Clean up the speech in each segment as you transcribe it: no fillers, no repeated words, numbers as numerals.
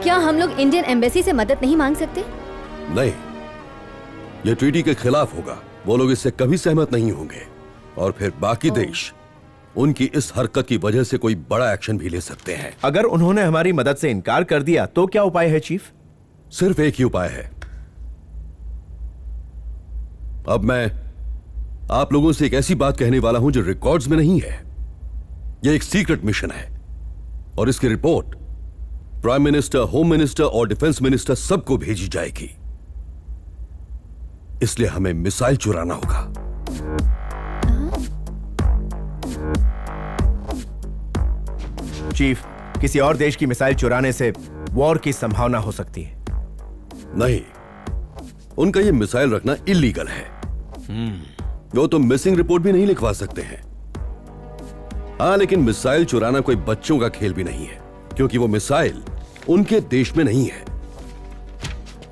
क्या हम लोग इंडियन एम्बेसी से मदद नहीं मांग सकते? नहीं, ये ट्रीटी के खिलाफ होगा। वो लोग इससे कभी सहमत नहीं होंगे और फिर बाकी देश उनकी इस हरकत की वजह से कोई बड़ा एक्शन भी ले सकते हैं। अगर उन्होंने हमारी मदद से इनकार कर दिया तो क्या उपाय है चीफ? सिर्फ एक ही उपाय है। अब मैं आप लोगों से एक ऐसी बात कहने वाला हूं जो रिकॉर्ड्स में नहीं है। यह एक सीक्रेट मिशन है और इसकी report prime minister, home minister और डिफेंस मिनिस्टर सबको भेजी जाएगी। इसलिए हमें मिसाइल चुराना होगा। चीफ, किसी और देश की मिसाइल चुराने से वॉर की संभावना हो सकती है। नहीं, उनका यह मिसाइल रखना इलीगल है। वो तो मिसिंग रिपोर्ट भी नहीं लिखवा सकते हैं। हाँ, लेकिन मिसाइल चुराना कोई बच्चों का खेल भी नहीं है, क्योंकि वो मिसाइल उनके देश में नहीं है।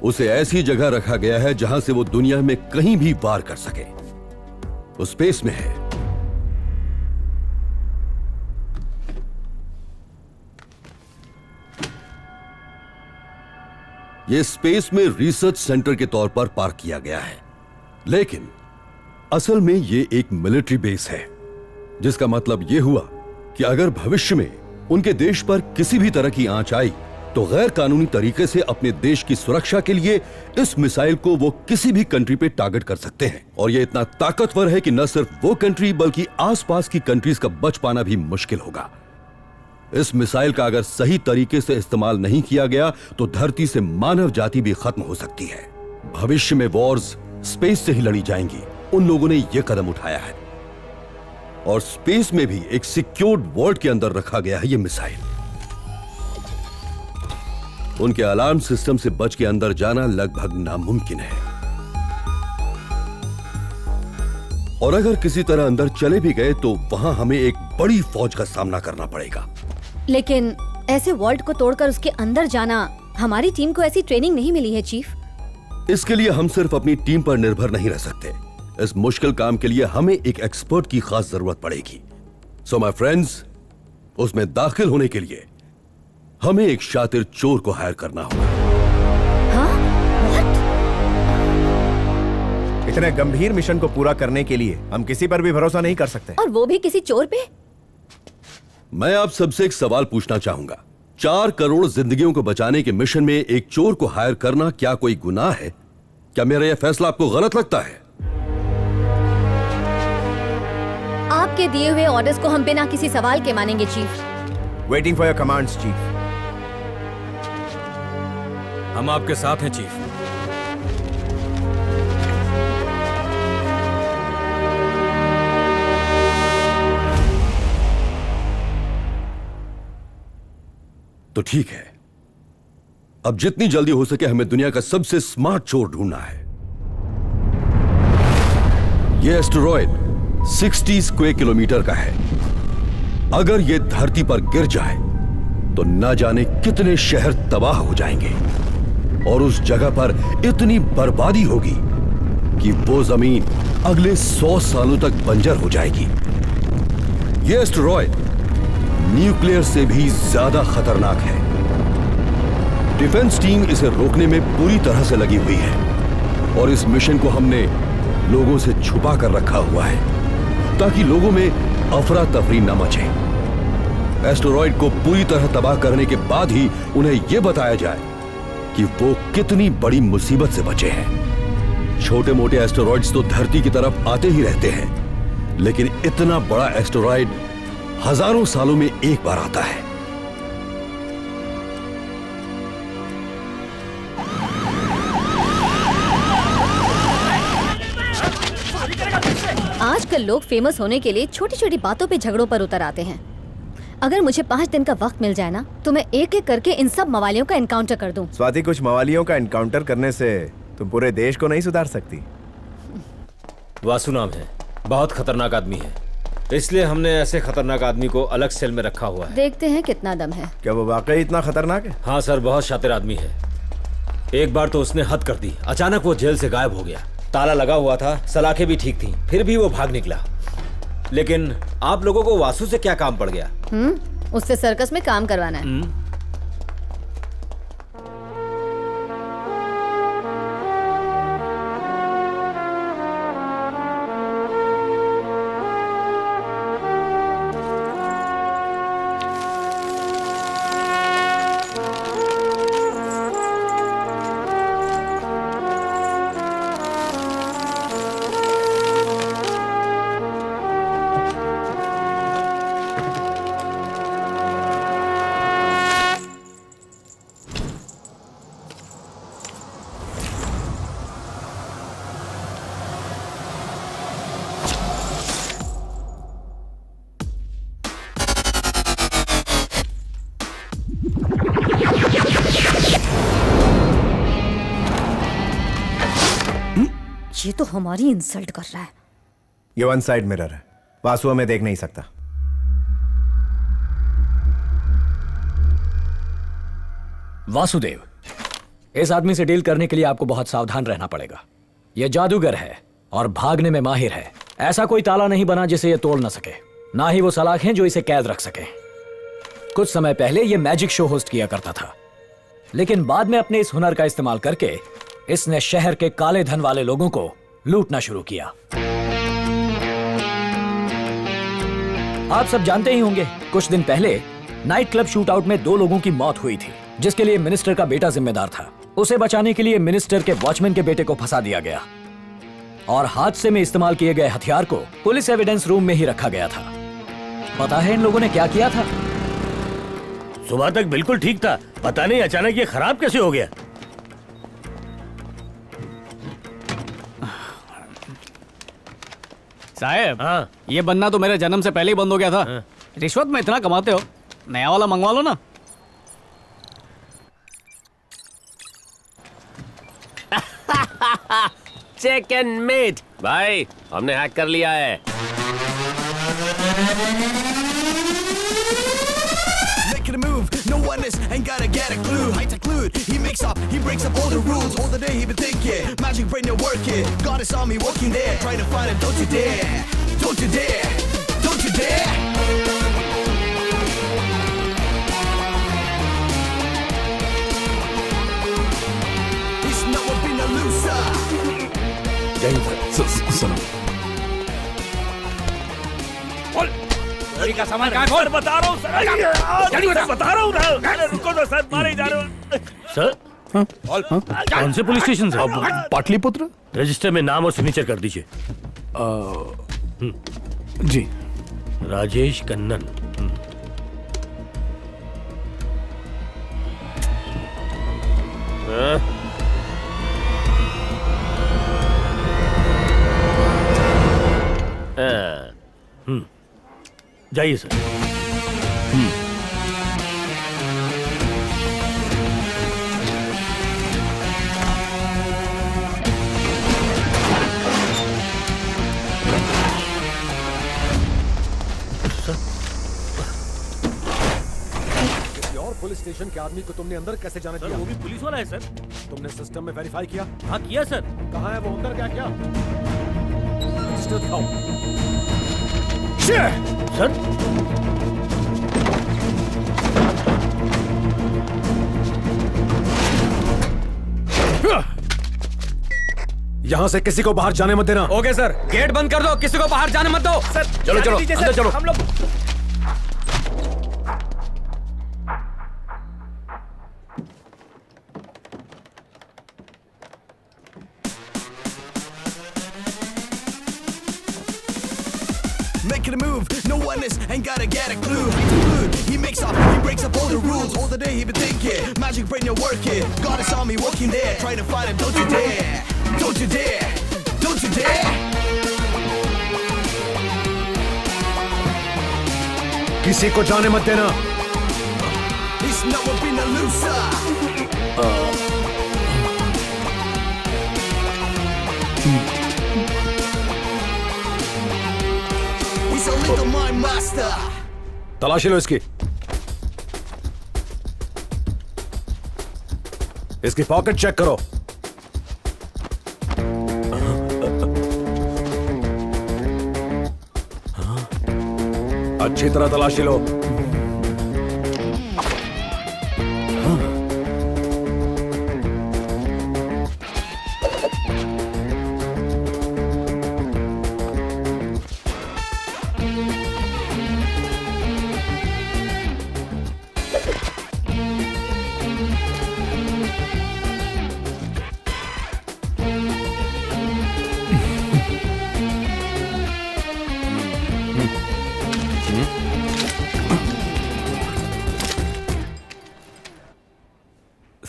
उसे ऐसी जगह रखा गया है जहां से वो दुनिया में कहीं भी वार कर सके। वो स्पेस में है। यह स्पेस में रिसर्च सेंटर के तौर पर पार्क किया गया है, लेकिन असल में यह एक मिलिट्री बेस है, जिसका मतलब यह हुआ कि अगर भविष्य में उनके देश पर किसी भी तरह की आंच आई तो गैर कानूनी तरीके से अपने देश की सुरक्षा के लिए इस मिसाइल को वो किसी भी कंट्री पे टारगेट कर सकते हैं। और यह इतना ताकतवर है कि न सिर्फ वो कंट्री बल्कि आसपास की कंट्रीज का बच पाना भी मुश्किल होगा। इस मिसाइल का अगर सही तरीके से इस्तेमाल नहीं किया गया तो धरती से मानव जाति भी खत्म हो सकती है। भविष्य में वॉर्स स्पेस से ही लड़ी जाएंगी। उन लोगों ने यह कदम उठाया है और स्पेस में भी एक सिक्योर्ड वर्ल्ड के अंदर रखा गया है यह मिसाइल। उनके अलार्म सिस्टम से बच के अंदर जाना लगभग नामुमकिन है, और अगर किसी तरह अंदर चले भी गए तो वहां हमें एक बड़ी फौज का सामना करना पड़ेगा। लेकिन ऐसे वॉल्ट को तोड़कर उसके अंदर जाना, हमारी टीम को ऐसी ट्रेनिंग नहीं मिली है चीफ। इसके लिए हम सिर्फ अपनी टीम पर निर्भर नहीं रह सकते। इस मुश्किल काम के लिए हमें एक एक्सपर्ट की खास जरूरत पड़ेगी। सो माय फ्रेंड्स, उसमें दाखिल होने के लिए हमें एक शातिर चोर को हायर करना होगा। हाँ? What? इतने गंभीर मिशन को पूरा करने के लिए हम किसी पर भी भरोसा नहीं कर सकते, और वो भी किसी चोर पे। मैं आप सबसे एक सवाल पूछना चाहूंगा। 4 करोड़ जिंदगियों को बचाने के मिशन में एक चोर को हायर करना क्या कोई गुनाह है? क्या मेरा यह फैसला आपको गलत लगता है? आपके दिए हुए ऑर्डर्स को हम बिना किसी सवाल के मानेंगे chief. Waiting for your commands chief. हम आपके साथ हैं चीफ। तो ठीक है, अब जितनी जल्दी हो सके हमें दुनिया का सबसे स्मार्ट चोर ढूंढना है। यह एस्टेरॉयड 60 स्क्वायर किलोमीटर का है। अगर यह धरती पर गिर जाए तो न जाने कितने शहर तबाह हो जाएंगे और उस जगह पर इतनी बर्बादी होगी कि वो जमीन अगले 100 सालों तक बंजर हो जाएगी। यह एस्टेरॉयड न्यूक्लियर से भी ज्यादा खतरनाक है। डिफेंस टीम इसे रोकने में पूरी तरह से लगी हुई है और इस मिशन को हमने लोगों से छुपा कर रखा हुआ है ताकि लोगों में अफरा तफरी न मचे। एस्टेरॉयड को पूरी तरह तबाह करने के बाद ही उन्हें यह बताया जाए कि वो कितनी बड़ी मुसीबत से बचे हैं। छोटे मोटे एस्टेरॉयड्स तो धरती की तरफ आते ही रहते हैं, लेकिन इतना बड़ा एस्टेरॉयड हजारों सालों में एक बार आता है। आजकल लोग फेमस होने के लिए छोटी छोटी बातों पे झगड़ों पर उतर आते हैं। अगर मुझे 5 दिन का वक्त मिल जाए ना, तो मैं एक एक करके इन सब मवालियों का एनकाउंटर कर दूं। स्वाति, कुछ मवालियों का एनकाउंटर करने से तुम पूरे देश को नहीं सुधार सकती। वासु नाम है, बहुत खतरनाक आदमी है, इसलिए हमने ऐसे खतरनाक आदमी को अलग सेल में रखा हुआ है। देखते हैं कितना दम है। क्या वो वाकई इतना खतरनाक है? हाँ सर, बहुत शातिर आदमी है। एक बार तो उसने हद कर दी। अचानक वो जेल से गायब हो गया। ताला लगा हुआ था, सलाखें भी ठीक थी, फिर भी वो भाग निकला। लेकिन आप लोगों को वासु से क्या काम पड़ गया? उससे सर्कस में काम करवाना है। ये तो हमारी इंसल्ट कर रहा है। ये वन साइड मिरर है, वासु हमें देख नहीं सकता। वासुदेव, इस आदमी से डील करने के लिए आपको बहुत सावधान रहना पड़ेगा। यह जादूगर है और भागने में माहिर है। ऐसा कोई ताला नहीं बना जिसे यह तोड़ न सके, ना ही वो सलाखें जो इसे कैद रख सके। कुछ समय पहले यह मैजिक शो होस्ट किया करता था, लेकिन बाद में अपने इस हुनर का इस्तेमाल करके इसने शहर के काले धन वाले लोगों को लूटना शुरू किया। आप सब जानते ही होंगे, कुछ दिन पहले नाइट क्लब शूटआउट में 2 लोगों की मौत हुई थी, जिसके लिए मिनिस्टर का बेटा जिम्मेदार था। उसे बचाने के लिए मिनिस्टर के वॉचमैन के बेटे को फंसा दिया गया और हादसे में इस्तेमाल किए गए हथियार को पुलिस एविडेंस रूम में ही रखा गया था। पता है इन लोगों ने क्या किया था? सुबह तक बिल्कुल ठीक था, पता नहीं अचानक ये खराब कैसे हो गया। साहब, हाँ। ये बनना तो मेरे जन्म से पहले ही बंद हो गया था। हाँ। रिश्वत में इतना कमाते हो, नया वाला मंगवा लो ना। चिकन मीट भाई, हमने हैक कर लिया है। Making a move, no one is, ain't gotta get a clue. High tech glued, he makes up, he breaks up all the rules. All the day he been thinking, magic brain you're working. God is on me walking there, trying to find him. Don't you dare, don't you dare, don't you dare. He's never been a loser. चोरी का सामान कहाँ खोल? बता रहा हूँ sir, बता रहा हूँ ना। अरे रुको तो सर, मारे जा रहे हो सर। कौन से पुलिस स्टेशन से? पाटलिपुत्र। रजिस्टर में नाम और सिग्नेचर कर दीजिए। जी। राजेश कन्नन। जाइए सर। और पुलिस स्टेशन के आदमी को तुमने अंदर कैसे जाने दिया? वो भी पुलिस वाला है सर। तुमने सिस्टम में वेरीफाई किया? हाँ किया सर। कहाँ है वो? अंदर क्या किया? रजिस्टर दिखाओ। सर यहाँ से किसी को बाहर जाने मत देना। ओके सर, गेट बंद कर दो, किसी को बाहर जाने मत दो। सर चलो चलो अंदर चलो। हम लोग Making a move, no one is, ain't gotta get a clue. High tech glued, he makes up, he breaks up all the rules. All the day he been thinking, magic brain you're working. God is on me walking there, trying to find him. Don't you dare, don't you dare, don't you dare. किसी को जाने मत देना। He's never been a loser. He's a little mind master. तलाशी लो इसकी। इसकी pocket check करो। अच्छी तरह तलाशी लो।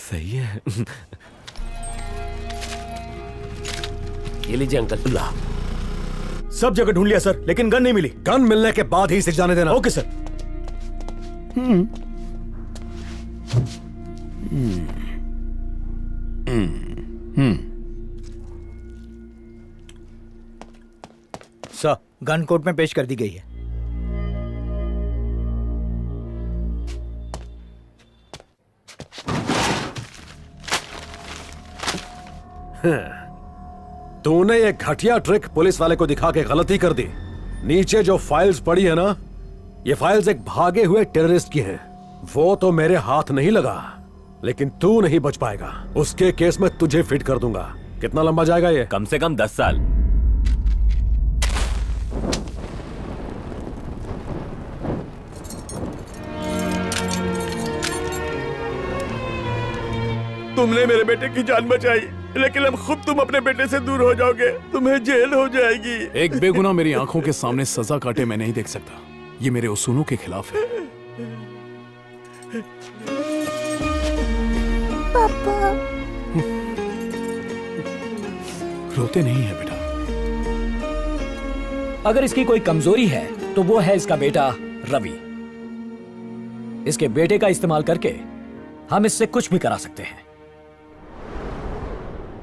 सही है। ये लीजिए अंकल। ला। सब जगह ढूंढ लिया सर, लेकिन गन नहीं मिली। गन मिलने के बाद ही इसे जाने देना। Okay sir. गन कोर्ट में पेश कर दी गई है। तूने ये घटिया ट्रिक पुलिस वाले को दिखा के गलती कर दी। नीचे जो फाइल्स पड़ी है ना, ये फाइल्स एक भागे हुए टेररिस्ट की हैं। वो तो मेरे हाथ नहीं लगा, लेकिन तू नहीं बच पाएगा। उसके केस में तुझे फिट कर दूंगा। कितना लंबा जाएगा ये? कम से कम 10 साल। तुमने मेरे बेटे की जान बचाई, लेकिन अब खुद तुम अपने बेटे से दूर हो जाओगे। तुम्हें जेल हो जाएगी। एक बेगुनाह मेरी आंखों के सामने सजा काटे मैं नहीं देख सकता। ये मेरे उसूलों के खिलाफ है। पापा। रोते नहीं है बेटा। अगर इसकी कोई कमजोरी है तो वो है इसका बेटा रवि। इसके बेटे का इस्तेमाल करके हम इससे कुछ भी करा सकते हैं।